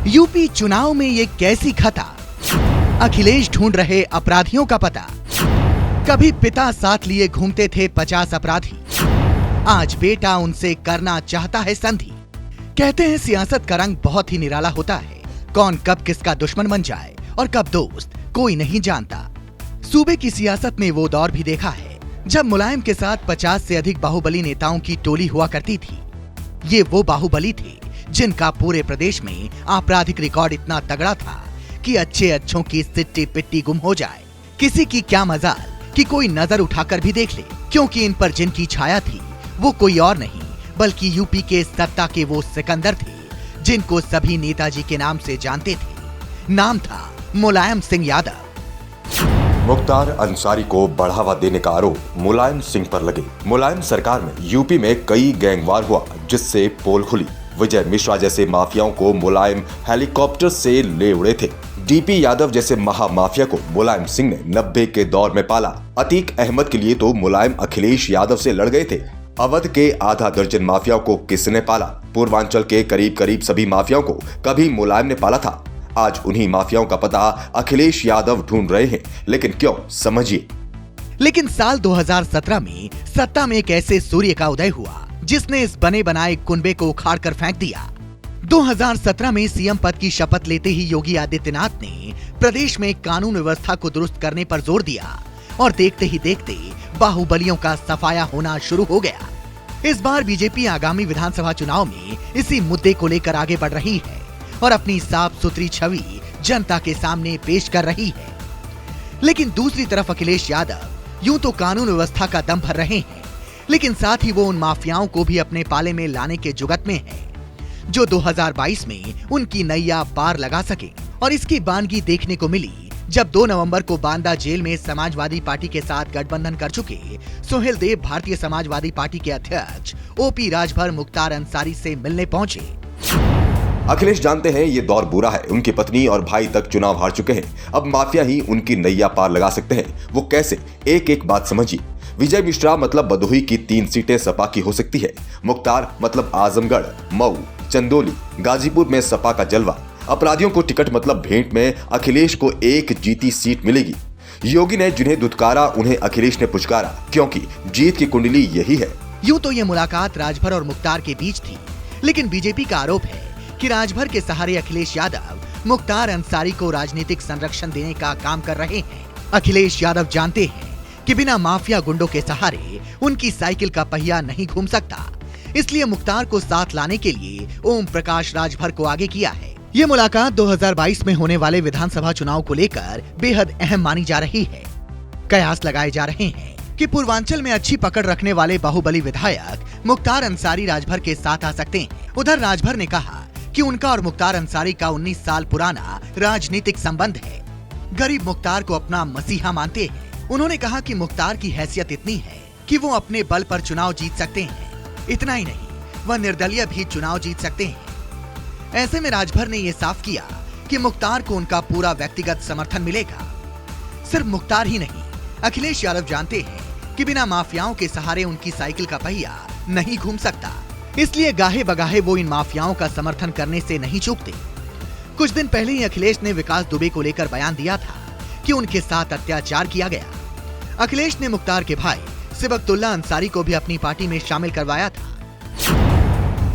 UP चुनाव में ये कैसी खता, अखिलेश ढूंढ रहे अपराधियों का पता। कभी पिता साथ लिए घूमते थे 50 अपराधी, आज बेटा उनसे करना चाहता है संधि। कहते हैं सियासत का रंग बहुत ही निराला होता है, कौन कब किसका दुश्मन बन जाए और कब दोस्त कोई नहीं जानता। सूबे की सियासत में वो दौर भी देखा है जब मुलायम के साथ 50 से अधिक बाहुबली नेताओं की टोली हुआ करती थी। ये वो बाहुबली थे जिनका पूरे प्रदेश में आपराधिक रिकॉर्ड इतना तगड़ा था कि अच्छे अच्छों की सिट्टी पिट्टी गुम हो जाए। किसी की क्या मजाल कि कोई नजर उठाकर भी देख ले, क्योंकि इन पर जिनकी छाया थी वो कोई और नहीं बल्कि यूपी के सत्ता के वो सिकंदर थे जिनको सभी नेताजी के नाम से जानते थे। नाम था मुलायम सिंह यादव। मुख्तार अंसारी को बढ़ावा देने का आरोप मुलायम सिंह पर लगे। मुलायम सरकार में यूपी में कई गैंगवार हुआ जिससे पोल खुली। विजय मिश्रा जैसे माफियाओं को मुलायम हेलीकॉप्टर से ले उड़े थे। डीपी यादव जैसे महामाफिया को मुलायम सिंह ने 90 के दौर में पाला। अतीक अहमद के लिए तो मुलायम अखिलेश यादव से लड़ गए थे। अवध के आधा दर्जन माफियाओं को किसने पाला? पूर्वांचल के करीब करीब सभी माफियाओं को कभी मुलायम ने पाला था। आज उन्हीं माफियाओं का पता अखिलेश यादव ढूंढ रहे हैं, लेकिन क्यों, समझिए। लेकिन साल 2017 में सत्ता में एक ऐसे सूर्य का उदय हुआ जिसने इस बने बनाए कुनबे को उखाड़ कर फेंक दिया। 2017 में सीएम पद की शपथ लेते ही योगी आदित्यनाथ ने प्रदेश में कानून व्यवस्था को दुरुस्त करने पर जोर दिया और देखते ही देखते बाहुबलियों का सफाया होना शुरू हो गया। इस बार बीजेपी आगामी विधानसभा चुनाव में इसी मुद्दे को लेकर आगे बढ़ रही है और अपनी साफ सुथरी छवि जनता के सामने पेश कर रही है। लेकिन दूसरी तरफ अखिलेश यादव यूं तो कानून व्यवस्था का दम भर रहे हैं, लेकिन साथ ही वो उन माफियाओं को भी अपने पाले में लाने के जुगत में हैं, जो 2022 में उनकी नैया पार लगा सके। और इसकी बानगी देखने को मिली जब 2 नवंबर को बांदा जेल में समाजवादी पार्टी के साथ गठबंधन कर चुके सोहेल देव भारतीय समाजवादी पार्टी के अध्यक्ष ओपी राजभर मुख्तार अंसारी से मिलने पहुंचे। अखिलेश जानते हैं ये दौर बुरा है। उनकी पत्नी और भाई तक चुनाव हार चुके हैं। अब माफिया ही उनकी नैया पार लगा सकते हैं। वो कैसे? एक एक बात समझिए। विजय मिश्रा मतलब भदोही की 3 सीटें सपा की हो सकती है। मुख्तार मतलब आजमगढ़, मऊ, चंदौली, गाजीपुर में सपा का जलवा। अपराधियों को टिकट मतलब भेंट में अखिलेश को एक जीती सीट मिलेगी। योगी ने जिन्हें दुत्कारा उन्हें अखिलेश ने पुचकारा, क्योंकि जीत की कुंडली यही है। यूं तो ये मुलाकात राजभर और मुख्तार के बीच थी, लेकिन बीजेपी का आरोप है कि राजभर के सहारे अखिलेश यादव मुख्तार अंसारी को राजनीतिक संरक्षण देने का काम कर रहे हैं। अखिलेश यादव जानते हैं कि बिना माफिया गुंडों के सहारे उनकी साइकिल का पहिया नहीं घूम सकता, इसलिए मुख्तार को साथ लाने के लिए ओम प्रकाश राजभर को आगे किया है। ये मुलाकात 2022 में होने वाले विधानसभा चुनाव को लेकर बेहद अहम मानी जा रही है। कयास लगाए जा रहे हैं कि पूर्वांचल में अच्छी पकड़ रखने वाले बाहुबली विधायक मुख्तार अंसारी राजभर के साथ आ सकते हैं। उधर राजभर ने कहा कि उनका और मुख्तार अंसारी का 19 साल पुराना राजनीतिक संबंध है। गरीब मुख्तार को अपना मसीहा मानते हैं। उन्होंने कहा कि मुख्तार की हैसियत इतनी है कि वो अपने बल पर चुनाव जीत सकते हैं। इतना ही नहीं, वह निर्दलीय भी चुनाव जीत सकते हैं। ऐसे में राजभर ने ये साफ किया कि मुख्तार को उनका पूरा व्यक्तिगत समर्थन मिलेगा। सिर्फ मुख्तार ही नहीं, अखिलेश यादव जानते हैं कि बिना माफियाओं के सहारे उनकी साइकिल का पहिया नहीं घूम सकता, इसलिए गाहे बगाहे वो इन माफियाओं का समर्थन करने से नहीं चूकते। कुछ दिन पहले ही अखिलेश ने विकास दुबे को लेकर बयान दिया था कि उनके साथ अत्याचार किया गया। अखिलेश ने मुख्तार के भाई सिबकतुल्ला अंसारी को भी अपनी पार्टी में शामिल करवाया था।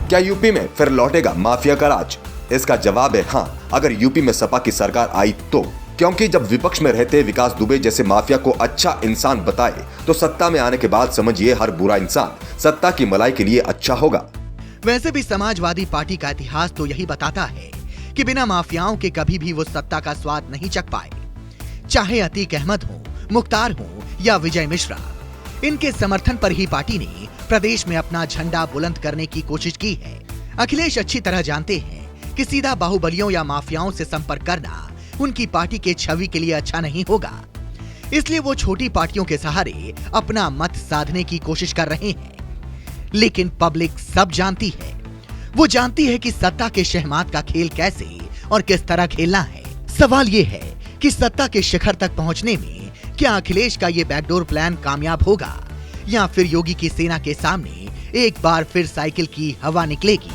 क्या यूपी में फिर लौटेगा माफिया का राज? इसका जवाब है हाँ, अगर यूपी में सपा की सरकार आई तो। क्योंकि जब विपक्ष में रहते विकास दुबे जैसे माफिया को अच्छा इंसान बताए तो सत्ता में आने के बाद समझिए हर बुरा इंसान सत्ता की मलाई के लिए अच्छा होगा। वैसे भी समाजवादी पार्टी का इतिहास तो यही बताता है कि बिना माफियाओं के कभी भी वो सत्ता का स्वाद नहीं चख पाए। चाहे अतीक अहमद हो, मुख्तार हो या विजय मिश्रा, इनके समर्थन पर ही पार्टी ने प्रदेश में अपना झंडा बुलंद करने की कोशिश की है। अखिलेश अच्छी तरह जानते हैं कि सीधा बाहुबलियों या माफियाओं से संपर्क करना उनकी पार्टी के छवि के लिए अच्छा नहीं होगा, इसलिए वो छोटी पार्टियों के सहारे अपना मत साधने की कोशिश कर रहे हैं। लेकिन पब्लिक सब जानती है। वो जानती है कि सत्ता के शहमात का खेल कैसे और किस तरह खेलना है। सवाल ये है कि सत्ता के शिखर तक पहुंचने में क्या अखिलेश का ये बैकडोर प्लान कामयाब होगा या फिर योगी की सेना के सामने एक बार फिर साइकिल की हवा निकलेगी।